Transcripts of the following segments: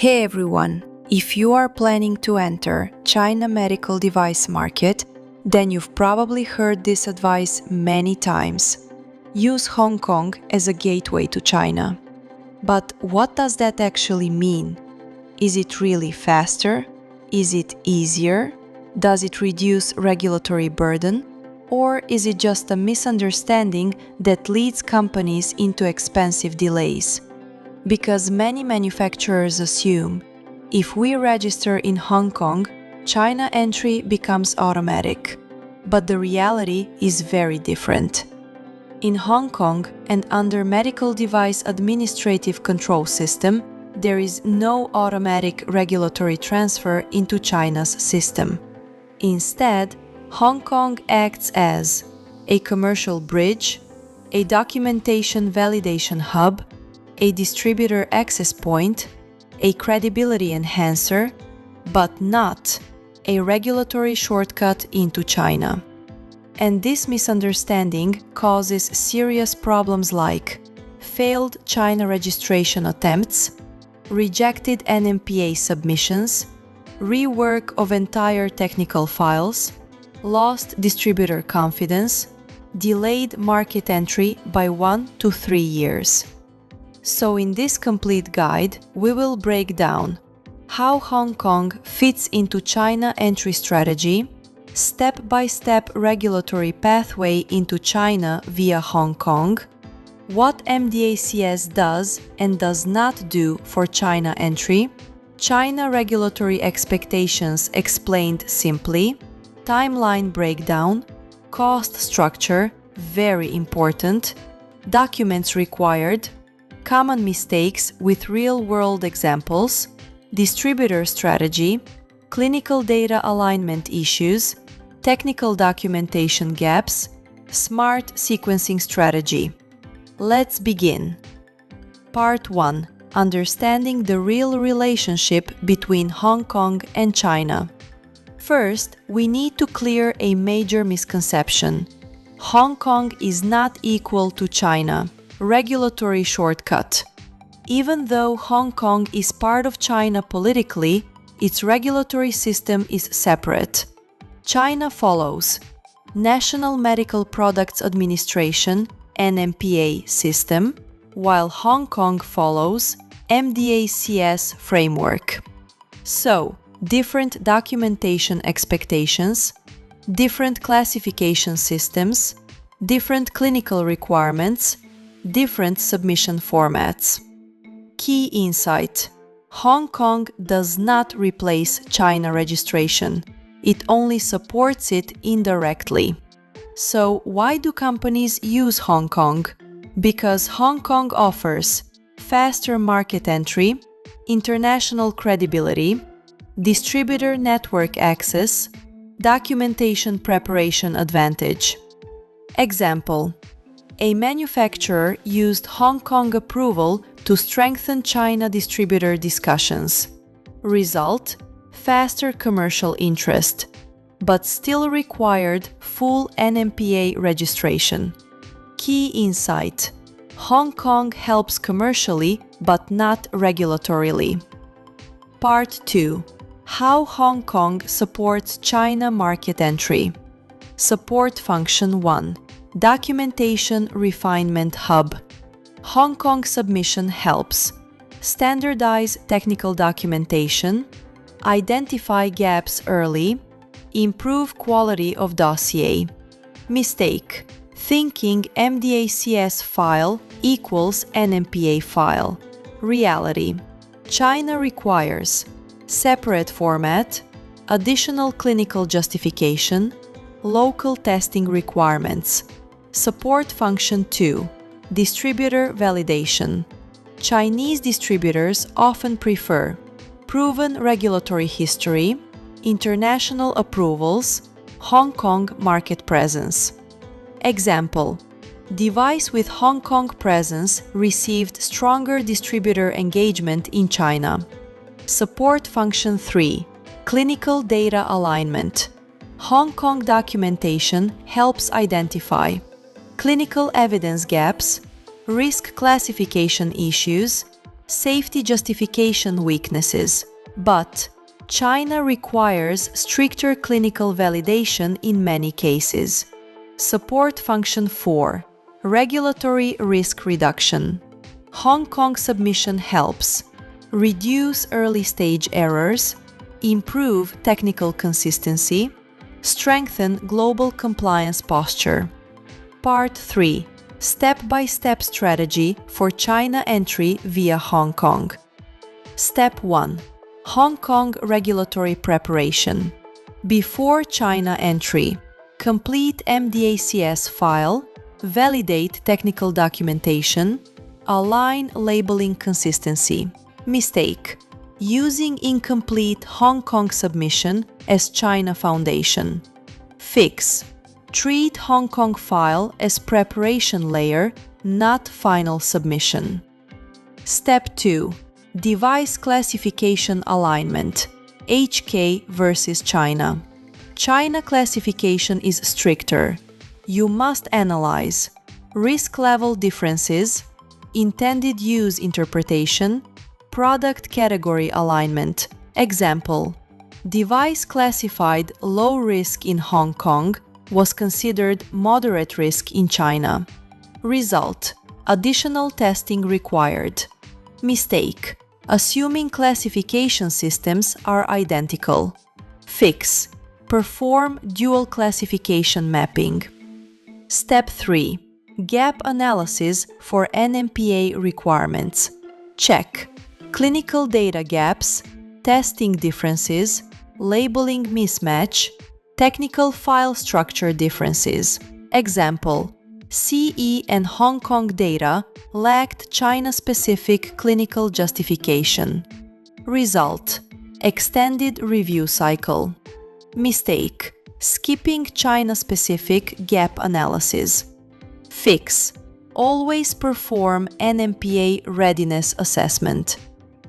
Hey everyone! If you are planning to enter China medical device market, then you've probably heard this advice many times. Use Hong Kong as a gateway to China. But what does that actually mean? Is it really faster? Is it easier? Does it reduce regulatory burden? Or is it just a misunderstanding that leads companies into expensive delays? Because many manufacturers assume if we register in Hong Kong, China entry becomes automatic. But the reality is very different. In Hong Kong and under Medical Device Administrative Control System, there is no automatic regulatory transfer into China's system. Instead, Hong Kong acts as a commercial bridge, a documentation validation hub, a distributor access point, a credibility enhancer, but not a regulatory shortcut into China. And this misunderstanding causes serious problems like failed China registration attempts, rejected NMPA submissions, rework of entire technical files, lost distributor confidence, delayed market entry by 1 to 3 years. So in this complete guide, we will break down how Hong Kong fits into China entry strategy, step-by-step regulatory pathway into China via Hong Kong, what MDACS does and does not do for China entry, China regulatory expectations explained simply, timeline breakdown, cost structure, very important, documents required, common mistakes with real-world examples, distributor strategy, clinical data alignment issues, technical documentation gaps, smart sequencing strategy. Let's begin. Part 1. Understanding the real relationship between Hong Kong and China. First, we need to clear a major misconception. Hong Kong is not equal to China. Regulatory shortcut. Even though Hong Kong is part of China politically, its regulatory system is separate. China follows National Medical Products Administration (NMPA) system, while Hong Kong follows MDACS framework. So, different documentation expectations, different classification systems, different clinical requirements, different submission formats. Key insight: Hong Kong does not replace China registration. It only supports it indirectly. So why do companies use Hong Kong? Because Hong Kong offers faster market entry, international credibility, distributor network access, documentation preparation advantage. Example: a manufacturer used Hong Kong approval to strengthen China distributor discussions. Result: faster commercial interest, but still required full NMPA registration. Key insight: Hong Kong helps commercially but not regulatorily. Part 2. How Hong Kong supports China market entry. Support Function 1. Documentation Refinement Hub. Hong Kong submission helps standardize technical documentation, identify gaps early, improve quality of dossier. Mistake: thinking MDACS file equals NMPA file. Reality: China requires separate format, additional clinical justification, local testing requirements. Support Function 2. Distributor validation. Chinese distributors often prefer proven regulatory history, international approvals, Hong Kong market presence. Example: device with Hong Kong presence received stronger distributor engagement in China. Support Function 3. Clinical data alignment. Hong Kong documentation helps identify clinical evidence gaps, risk classification issues, Safety justification weaknesses, but China requires stricter clinical validation in many cases. Support function 4. Regulatory risk reduction. Hong Kong submission helps reduce early-stage errors, improve technical consistency, strengthen global compliance posture. Part 3. Step-by-step strategy for China entry via Hong Kong. Step 1. Hong Kong regulatory preparation. Before China entry, complete MDACS file, validate technical documentation, align labeling consistency. Mistake: using incomplete Hong Kong submission as China foundation. Fix: treat Hong Kong file as preparation layer, not final submission. Step 2. Device classification alignment. HK versus China. China classification is stricter. You must analyze risk level differences, intended use interpretation, product category alignment. Example: device classified low risk in Hong Kong was considered moderate risk in China. Result: additional testing required. Mistake: assuming classification systems are identical. Fix: perform dual classification mapping. Step 3. Gap analysis for NMPA requirements. Check: clinical data gaps, testing differences, labeling mismatch, technical file structure differences. Example: CE and Hong Kong data lacked China-specific clinical justification. Result: extended review cycle. Mistake: skipping China-specific gap analysis. Fix: always perform NMPA readiness assessment.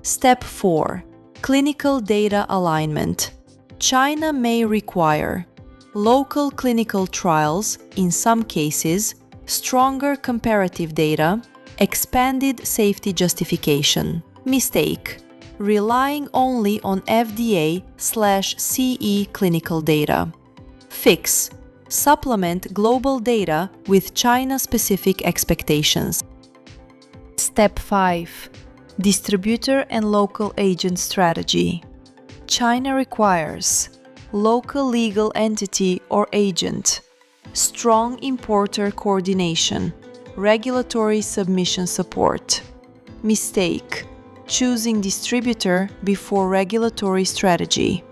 Step 4. Clinical data alignment. China may require local clinical trials in some cases, stronger comparative data, expanded safety justification. Mistake: relying only on FDA/CE clinical data. Fix: supplement global data with China-specific expectations. Step 5. Distributor and local agent strategy. China requires local legal entity or agent, strong importer coordination, regulatory submission support. Mistake: choosing distributor before regulatory strategy.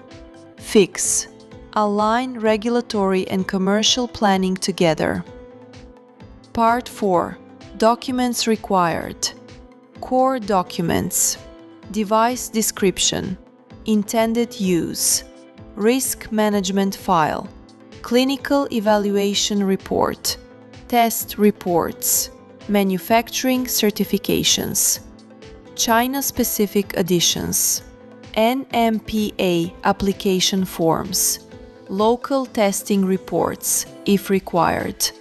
Fix: align regulatory and commercial planning together. Part 4. Documents required. Core documents. Device description. Intended use. Risk management file. Clinical evaluation report. Test reports. Manufacturing certifications. China-specific additions. NMPA application forms. Local testing reports, if required.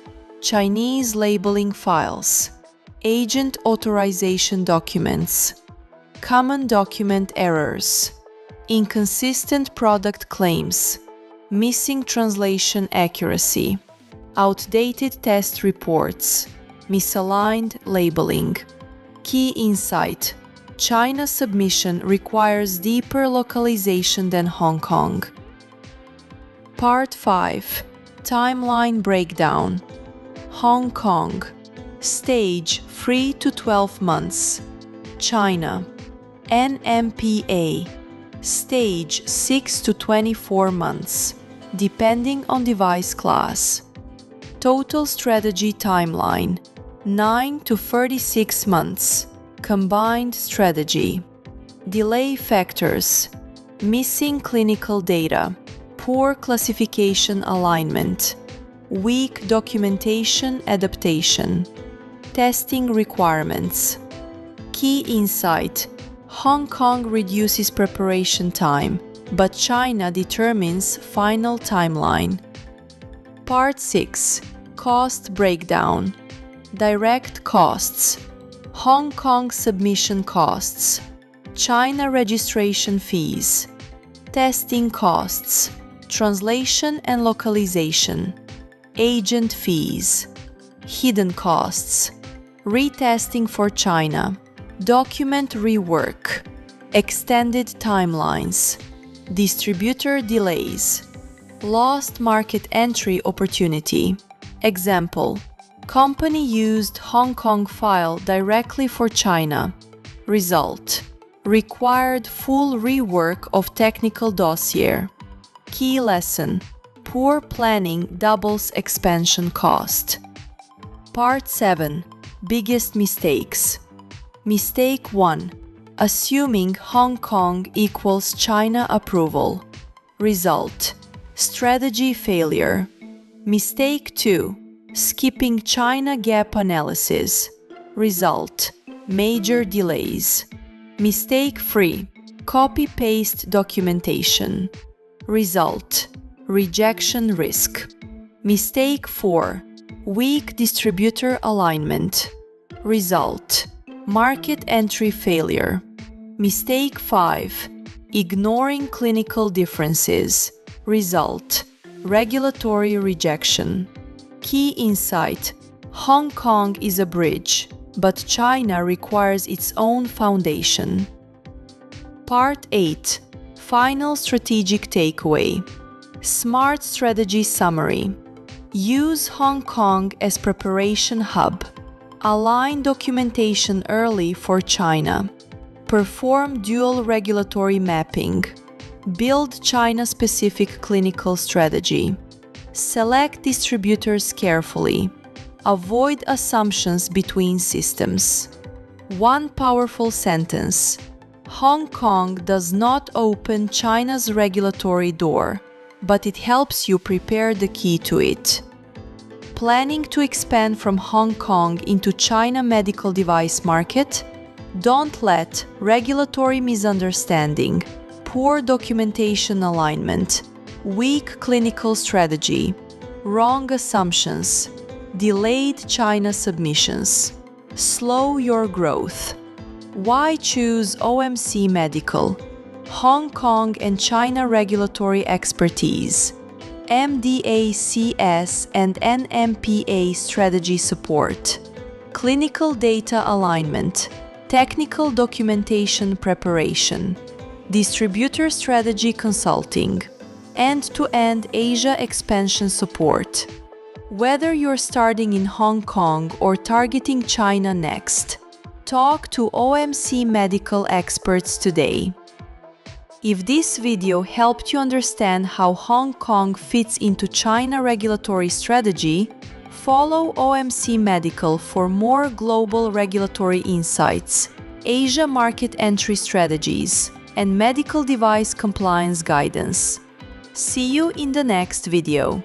Chinese labeling files. Agent authorization documents. Common document errors. Inconsistent product claims. Missing translation accuracy. Outdated test reports. Misaligned labeling. Key insight: China submission requires deeper localization than Hong Kong. Part 5. Timeline breakdown. Hong Kong. Stage 3 to 12 months. China. NMPA. Stage 6 to 24 months, depending on device class. Total strategy timeline: 9 to 36 months. Combined strategy. Delay factors: missing clinical data, poor classification alignment, weak documentation adaptation, testing requirements. Key insight: Hong Kong reduces preparation time, but China determines final timeline. Part 6. Cost breakdown. Direct costs. Hong Kong submission costs, China registration fees, testing costs, translation and localization, agent fees, hidden costs, retesting for China, document rework, extended timelines, distributor delays, lost market entry opportunity. Example: company used Hong Kong file directly for China. Result: required full rework of technical dossier. Key lesson: poor planning doubles expansion cost. Part 7. Biggest mistakes. Mistake 1. Assuming Hong Kong equals China approval. Result: strategy failure. Mistake 2. Skipping China gap analysis. Result: major delays. Mistake 3. Copy-paste documentation. Result: rejection risk. Mistake 4. Weak distributor alignment. Result: market entry failure. Mistake 5. Ignoring clinical differences. Result: regulatory rejection. Key insight: Hong Kong is a bridge, but China requires its own foundation. Part 8. Final strategic takeaway. Smart strategy summary. Use Hong Kong as preparation hub. Align documentation early for China. Perform dual regulatory mapping. Build China-specific clinical strategy. Select distributors carefully. Avoid assumptions between systems. One powerful sentence: Hong Kong does not open China's regulatory door, but it helps you prepare the key to it. Planning to expand from Hong Kong into China medical device market? Don't let regulatory misunderstanding, poor documentation alignment, weak clinical strategy, wrong assumptions, delayed China submissions slow your growth. Why choose OMC Medical? Hong Kong and China regulatory expertise, MDACS and NMPA strategy support, clinical data alignment, technical documentation preparation, distributor strategy consulting, end-to-end Asia expansion support. Whether you're starting in Hong Kong or targeting China next, talk to OMC Medical experts today. If this video helped you understand how Hong Kong fits into China regulatory strategy, follow OMC Medical for more global regulatory insights, Asia market entry strategies, and medical device compliance guidance. See you in the next video.